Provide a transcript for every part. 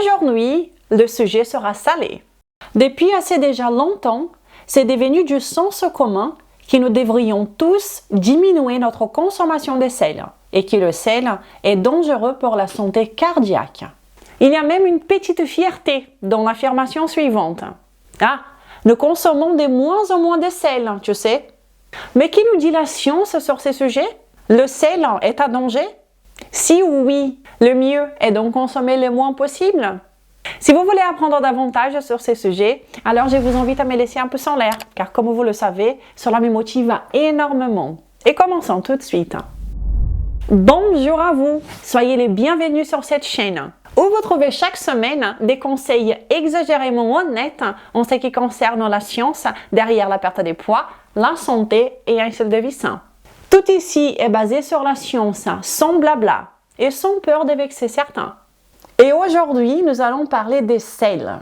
Aujourd'hui, le sujet sera salé. Depuis assez déjà longtemps, c'est devenu du sens commun que nous devrions tous diminuer notre consommation de sel et que le sel est dangereux pour la santé cardiaque. Il y a même une petite fierté dans l'affirmation suivante. Ah, nous consommons de moins en moins de sel, tu sais. Mais qui nous dit la science sur ces sujets? Le sel est un danger? Si oui, le mieux est d'en consommer le moins possible. Si vous voulez apprendre davantage sur ces sujets, alors je vous invite à me laisser un pouce en l'air, car comme vous le savez, cela me motive énormément. Et commençons tout de suite. Bonjour à vous, soyez les bienvenus sur cette chaîne, où vous trouvez chaque semaine des conseils exagérément honnêtes en ce qui concerne la science derrière la perte de poids, la santé et un style de vie sain. Tout ici est basé sur la science, sans blabla et sans peur de vexer certains. Et aujourd'hui, nous allons parler des sels.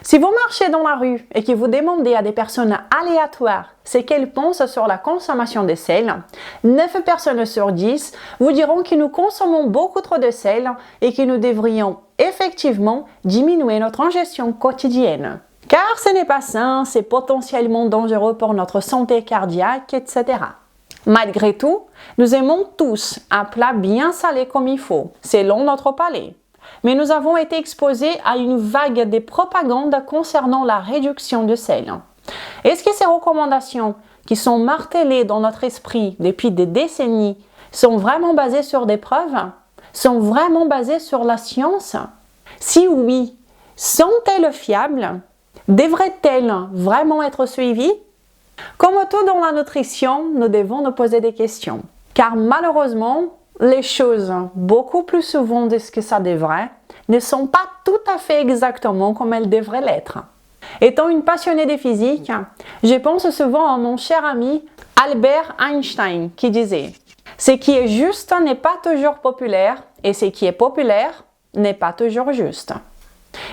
Si vous marchez dans la rue et que vous demandez à des personnes aléatoires ce qu'elles pensent sur la consommation de sel, 9 personnes sur 10 vous diront que nous consommons beaucoup trop de sel et que nous devrions effectivement diminuer notre ingestion quotidienne. Car ce n'est pas sain, c'est potentiellement dangereux pour notre santé cardiaque, etc. Malgré tout, nous aimons tous un plat bien salé comme il faut, selon notre palais. Mais nous avons été exposés à une vague de propagande concernant la réduction de sel. Est-ce que ces recommandations qui sont martelées dans notre esprit depuis des décennies sont vraiment basées sur des preuves? Sont vraiment basées sur la science? Si oui, sont-elles fiables? Devraient-elles vraiment être suivies? Comme tout dans la nutrition, nous devons nous poser des questions. Car malheureusement, les choses, beaucoup plus souvent de ce que ça devrait, ne sont pas tout à fait exactement comme elles devraient l'être. Étant une passionnée de physique, je pense souvent à mon cher ami Albert Einstein qui disait « Ce qui est juste n'est pas toujours populaire et ce qui est populaire n'est pas toujours juste ».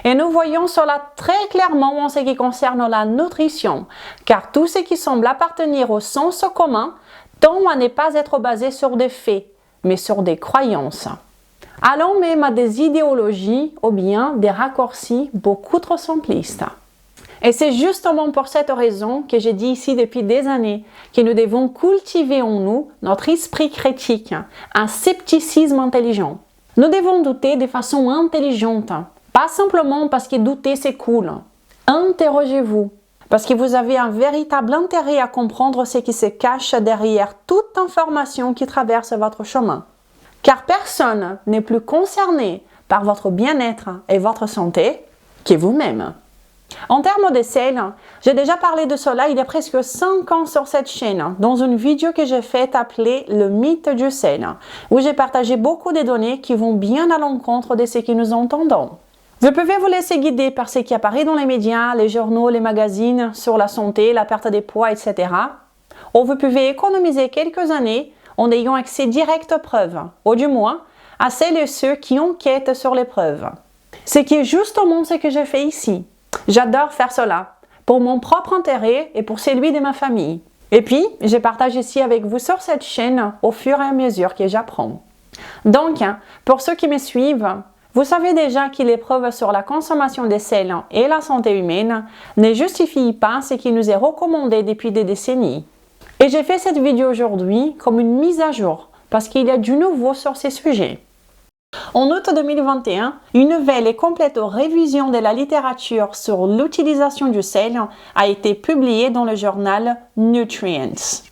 Et nous voyons cela très clairement en ce qui concerne la nutrition, car tout ce qui semble appartenir au sens commun tend à ne pas être basé sur des faits, mais sur des croyances. Allant même à des idéologies ou bien des raccourcis beaucoup trop simplistes. Et c'est justement pour cette raison que je dis ici depuis des années que nous devons cultiver en nous notre esprit critique, un scepticisme intelligent. Nous devons douter de façon intelligente, pas simplement parce que douter c'est cool. Interrogez-vous, parce que vous avez un véritable intérêt à comprendre ce qui se cache derrière toute information qui traverse votre chemin. Car personne n'est plus concerné par votre bien-être et votre santé que vous-même. En termes de sel, j'ai déjà parlé de cela il y a presque 5 ans sur cette chaîne, dans une vidéo que j'ai faite appelée « Le mythe du sel », où j'ai partagé beaucoup de données qui vont bien à l'encontre de ce que nous entendons. Vous pouvez vous laisser guider par ce qui apparaît dans les médias, les journaux, les magazines sur la santé, la perte des poids, etc. Ou vous pouvez économiser quelques années en ayant accès direct aux preuves, ou du moins à celles et ceux qui enquêtent sur les preuves. Ce qui est justement ce que je fais ici. J'adore faire cela, pour mon propre intérêt et pour celui de ma famille. Et puis, je partage ici avec vous sur cette chaîne au fur et à mesure que j'apprends. Donc, pour ceux qui me suivent, vous savez déjà que les preuves sur la consommation de sel et la santé humaine ne justifient pas ce qui nous est recommandé depuis des décennies. Et j'ai fait cette vidéo aujourd'hui comme une mise à jour, parce qu'il y a du nouveau sur ces sujets. En août 2021, une nouvelle et complète révision de la littérature sur l'utilisation du sel a été publiée dans le journal Nutrients.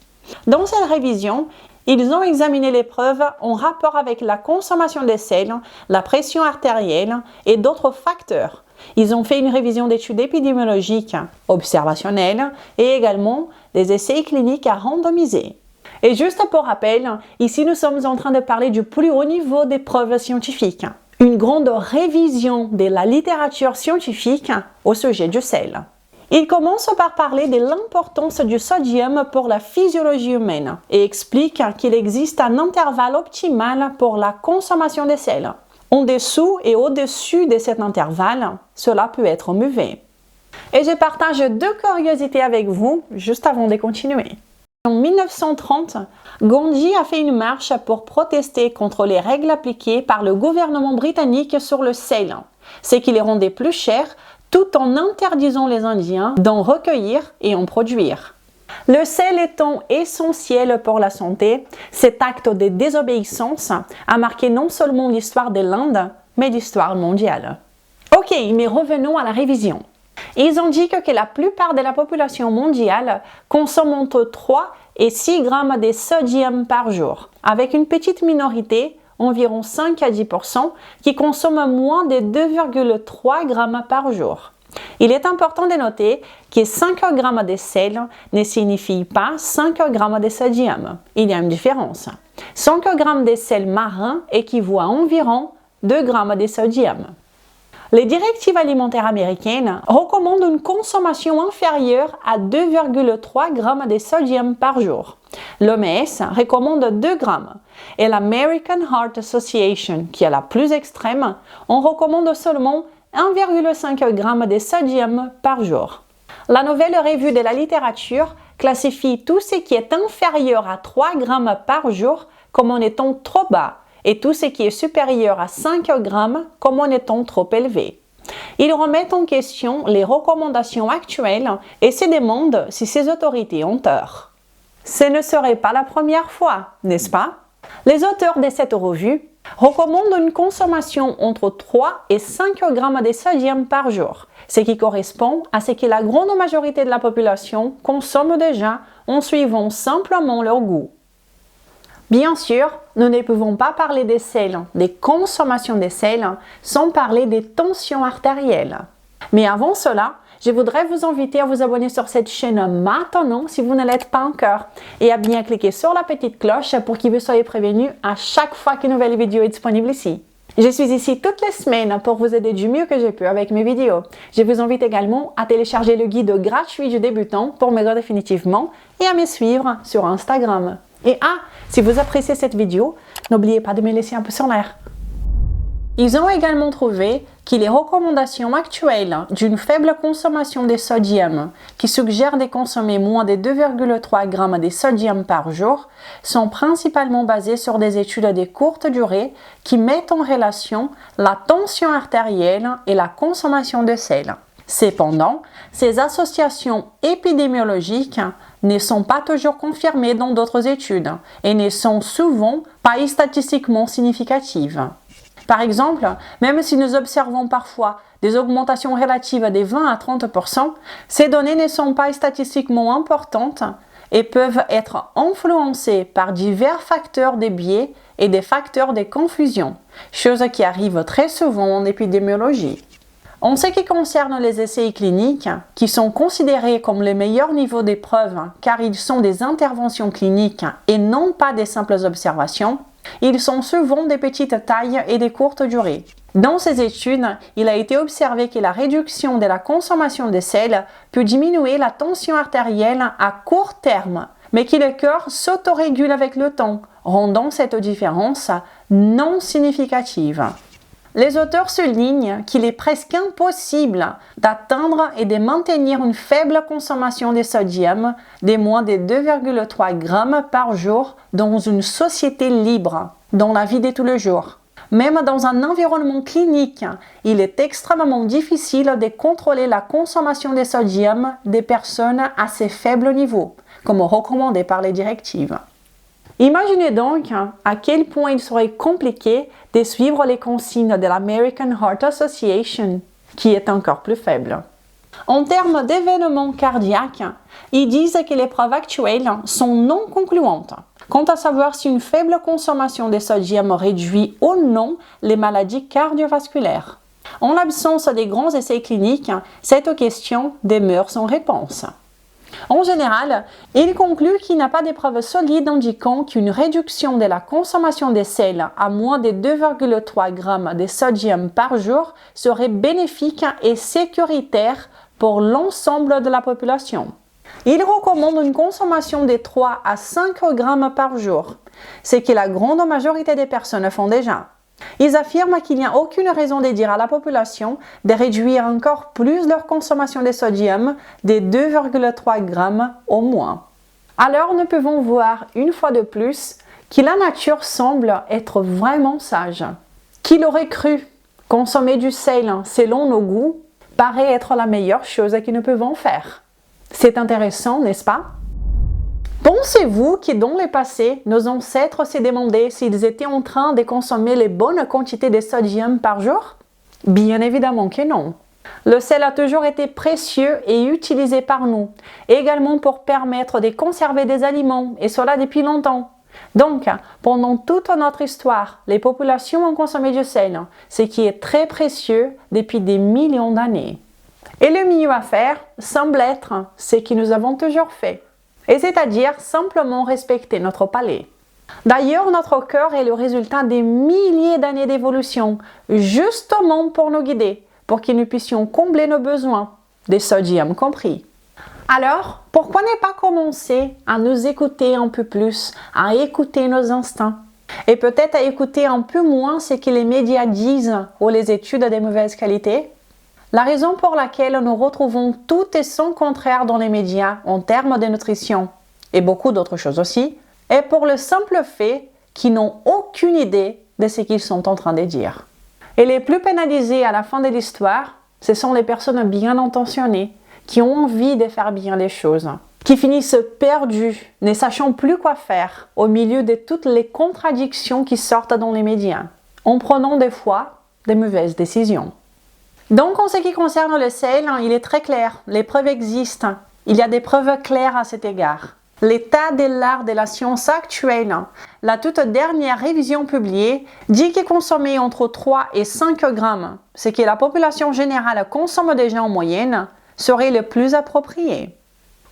Dans cette révision, ils ont examiné les preuves en rapport avec la consommation de sel, la pression artérielle et d'autres facteurs. Ils ont fait une révision d'études épidémiologiques, observationnelles et également des essais cliniques à randomiser. Et juste pour rappel, ici nous sommes en train de parler du plus haut niveau des preuves scientifiques. Une grande révision de la littérature scientifique au sujet du sel. Il commence par parler de l'importance du sodium pour la physiologie humaine et explique qu'il existe un intervalle optimal pour la consommation de sel. En dessous et au-dessus de cet intervalle, cela peut être mauvais. Et je partage 2 curiosités avec vous juste avant de continuer. En 1930, Gandhi a fait une marche pour protester contre les règles appliquées par le gouvernement britannique sur le sel, ce qui les rendait plus chers tout en interdisant les Indiens d'en recueillir et en produire. Le sel étant essentiel pour la santé, cet acte de désobéissance a marqué non seulement l'histoire de l'Inde, mais l'histoire mondiale. Ok, mais revenons à la révision. Ils indiquent que la plupart de la population mondiale consomme entre 3 et 6 grammes de sodium par jour, avec une petite minorité, environ 5 à 10%, qui consomme moins de 2,3 grammes par jour. Il est important de noter que 5 grammes de sel ne signifie pas 5 grammes de sodium. Il y a une différence. 5 grammes de sel marin équivaut à environ 2 grammes de sodium. Les directives alimentaires américaines recommandent une consommation inférieure à 2,3 grammes de sodium par jour. L'OMS recommande 2 grammes et l'American Heart Association, qui est la plus extrême, en recommande seulement 1,5 g de sodium par jour. La nouvelle revue de la littérature classifie tout ce qui est inférieur à 3 grammes par jour comme en étant trop bas et tout ce qui est supérieur à 5 grammes comme en étant trop élevé. Ils remettent en question les recommandations actuelles et se demandent si ces autorités ont tort. Ce ne serait pas la première fois, n'est-ce pas? Les auteurs de cette revue recommandent une consommation entre 3 et 5 grammes de sodium par jour, ce qui correspond à ce que la grande majorité de la population consomme déjà en suivant simplement leur goût. Bien sûr, nous ne pouvons pas parler des sels, des consommations de sel, sans parler des tensions artérielles. Mais avant cela, je voudrais vous inviter à vous abonner sur cette chaîne maintenant si vous ne l'êtes pas encore et à bien cliquer sur la petite cloche pour que vous soyez prévenus à chaque fois qu'une nouvelle vidéo est disponible ici. Je suis ici toutes les semaines pour vous aider du mieux que je peux avec mes vidéos. Je vous invite également à télécharger le guide gratuit du débutant pour m'aider définitivement et à me suivre sur Instagram. Et si vous appréciez cette vidéo, n'oubliez pas de me laisser un pouce en l'air. Ils ont également trouvé que les recommandations actuelles d'une faible consommation de sodium, qui suggèrent de consommer moins de 2,3 g de sodium par jour, sont principalement basées sur des études de courte durée qui mettent en relation la tension artérielle et la consommation de sel. Cependant, ces associations épidémiologiques ne sont pas toujours confirmées dans d'autres études et ne sont souvent pas statistiquement significatives. Par exemple, même si nous observons parfois des augmentations relatives de 20 à 30%, ces données ne sont pas statistiquement importantes et peuvent être influencées par divers facteurs de biais et des facteurs de confusion, chose qui arrive très souvent en épidémiologie. En ce qui concerne les essais cliniques, qui sont considérés comme les meilleurs niveaux d'épreuve car ils sont des interventions cliniques et non pas des simples observations, ils sont souvent de petites tailles et de courtes durées. Dans ces études, il a été observé que la réduction de la consommation de sel peut diminuer la tension artérielle à court terme, mais que le cœur s'autorégule avec le temps, rendant cette différence non significative. Les auteurs soulignent qu'il est presque impossible d'atteindre et de maintenir une faible consommation de sodium de moins de 2,3 g par jour dans une société libre, dans la vie de tous les jours. Même dans un environnement clinique, il est extrêmement difficile de contrôler la consommation de sodium des personnes à ces faibles niveaux, comme recommandé par les directives. Imaginez donc à quel point il serait compliqué de suivre les consignes de l'American Heart Association, qui est encore plus faible. En termes d'événements cardiaques, ils disent que les preuves actuelles sont non concluantes quant à savoir si une faible consommation de sodium réduit ou non les maladies cardiovasculaires. En l'absence des grands essais cliniques, cette question demeure sans réponse. En général, il conclut qu'il n'y a pas de preuves solides indiquant qu'une réduction de la consommation de sel à moins de 2,3 g de sodium par jour serait bénéfique et sécuritaire pour l'ensemble de la population. Il recommande une consommation de 3 à 5 g par jour, ce que la grande majorité des personnes font déjà. Ils affirment qu'il n'y a aucune raison de dire à la population de réduire encore plus leur consommation de sodium de 2,3 g au moins. Alors nous pouvons voir une fois de plus que la nature semble être vraiment sage. Qui l'aurait cru? Consommer du sel selon nos goûts paraît être la meilleure chose que nous pouvons faire. C'est intéressant, n'est-ce pas? Pensez-vous que dans le passé, nos ancêtres se demandaient s'ils étaient en train de consommer les bonnes quantités de sodium par jour? Bien évidemment que non. Le sel a toujours été précieux et utilisé par nous, également pour permettre de conserver des aliments, et cela depuis longtemps. Donc, pendant toute notre histoire, les populations ont consommé du sel, ce qui est très précieux depuis des millions d'années. Et le mieux à faire semble être ce que nous avons toujours fait, et c'est-à-dire simplement respecter notre palais. D'ailleurs, notre cœur est le résultat des milliers d'années d'évolution, justement pour nous guider, pour que nous puissions combler nos besoins, des sodium compris. Alors, pourquoi ne pas commencer à nous écouter un peu plus, à écouter nos instincts, et peut-être à écouter un peu moins ce que les médias disent ou les études de mauvaise qualité? La raison pour laquelle nous retrouvons tout et son contraire dans les médias en termes de nutrition, et beaucoup d'autres choses aussi, est pour le simple fait qu'ils n'ont aucune idée de ce qu'ils sont en train de dire. Et les plus pénalisés à la fin de l'histoire, ce sont les personnes bien intentionnées, qui ont envie de faire bien les choses, qui finissent perdues, ne sachant plus quoi faire au milieu de toutes les contradictions qui sortent dans les médias, en prenant des fois de mauvaises décisions. Donc, en ce qui concerne le sel, il est très clair, les preuves existent. Il y a des preuves claires à cet égard. L'état de l'art de la science actuelle, la toute dernière révision publiée, dit que consommer entre 3 et 5 grammes, ce que la population générale consomme déjà en moyenne, serait le plus approprié.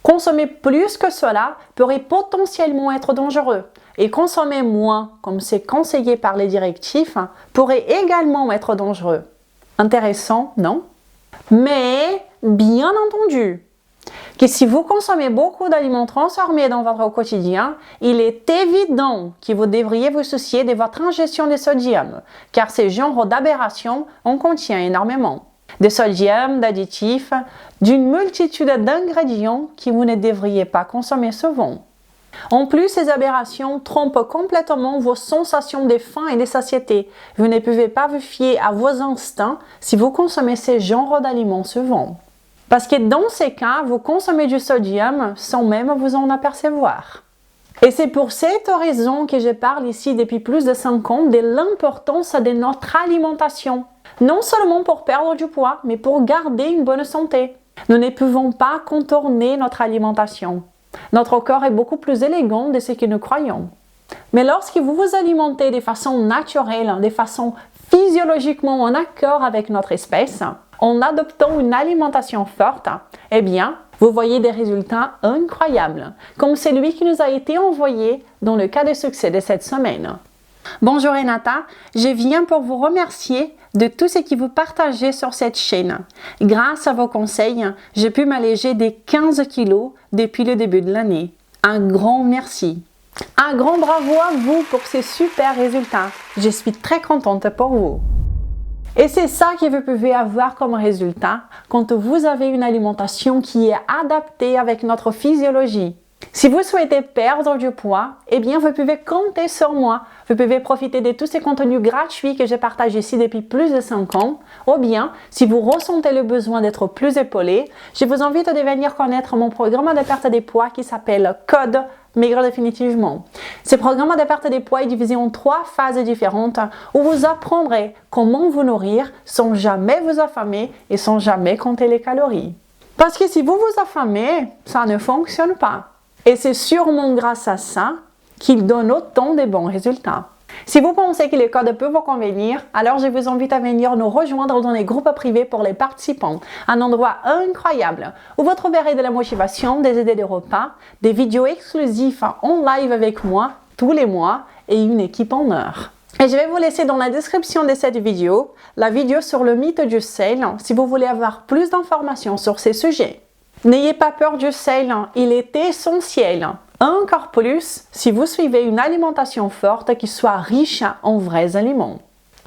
Consommer plus que cela pourrait potentiellement être dangereux, et consommer moins, comme c'est conseillé par les directives, pourrait également être dangereux. Intéressant, non? Mais, bien entendu, que si vous consommez beaucoup d'aliments transformés dans votre quotidien, il est évident que vous devriez vous soucier de votre ingestion de sodium, car ce genre d'aberration en contient énormément. De sodium, d'additifs, d'une multitude d'ingrédients que vous ne devriez pas consommer souvent. En plus, ces aberrations trompent complètement vos sensations de faim et de satiété. Vous ne pouvez pas vous fier à vos instincts si vous consommez ces genres d'aliments souvent. Parce que dans ces cas, vous consommez du sodium sans même vous en apercevoir. Et c'est pour cette raison que je parle ici depuis plus de 5 ans de l'importance de notre alimentation. Non seulement pour perdre du poids, mais pour garder une bonne santé. Nous ne pouvons pas contourner notre alimentation. Notre corps est beaucoup plus élégant de ce que nous croyons. Mais lorsque vous vous alimentez de façon naturelle, de façon physiologiquement en accord avec notre espèce, en adoptant une alimentation forte, eh bien, vous voyez des résultats incroyables, comme celui qui nous a été envoyé dans le cas de succès de cette semaine. Bonjour Renata, je viens pour vous remercier de tout ce que vous partagez sur cette chaîne. Grâce à vos conseils, j'ai pu m'alléger des 15 kilos depuis le début de l'année. Un grand merci. Un grand bravo à vous pour ces super résultats. Je suis très contente pour vous. Et c'est ça que vous pouvez avoir comme résultat quand vous avez une alimentation qui est adaptée avec notre physiologie. Si vous souhaitez perdre du poids, eh bien vous pouvez compter sur moi. Vous pouvez profiter de tous ces contenus gratuits que je partage ici depuis plus de 5 ans. Ou bien, si vous ressentez le besoin d'être plus épaulé, je vous invite de venir connaître mon programme de perte de poids qui s'appelle Code Maigrir définitivement. Ce programme de perte de poids est divisé en 3 phases différentes où vous apprendrez comment vous nourrir sans jamais vous affamer et sans jamais compter les calories. Parce que si vous vous affamez, ça ne fonctionne pas. Et c'est sûrement grâce à ça qu'il donne autant de bons résultats. Si vous pensez que le code peut vous convenir, alors je vous invite à venir nous rejoindre dans les groupes privés pour les participants. Un endroit incroyable où vous trouverez de la motivation, des idées de repas, des vidéos exclusives en live avec moi tous les mois et une équipe en heure. Et je vais vous laisser dans la description de cette vidéo la vidéo sur le mythe du sel si vous voulez avoir plus d'informations sur ces sujets. N'ayez pas peur du sel, il est essentiel. Encore plus si vous suivez une alimentation forte qui soit riche en vrais aliments.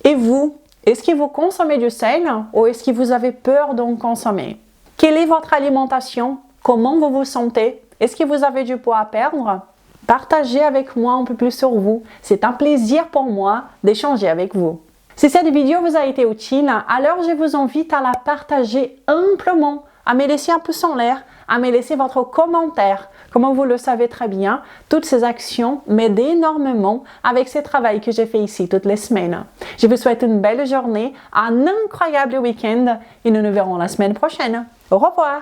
Et vous, est-ce que vous consommez du sel ou est-ce que vous avez peur d'en consommer? Quelle est votre alimentation? Comment vous vous sentez? Est-ce que vous avez du poids à perdre? Partagez avec moi un peu plus sur vous. C'est un plaisir pour moi d'échanger avec vous. Si cette vidéo vous a été utile, alors je vous invite à la partager amplement, à me laisser un pouce en l'air, à me laisser votre commentaire. Comme vous le savez très bien, toutes ces actions m'aident énormément avec ce travail que je fais ici toutes les semaines. Je vous souhaite une belle journée, un incroyable week-end et nous nous verrons la semaine prochaine. Au revoir!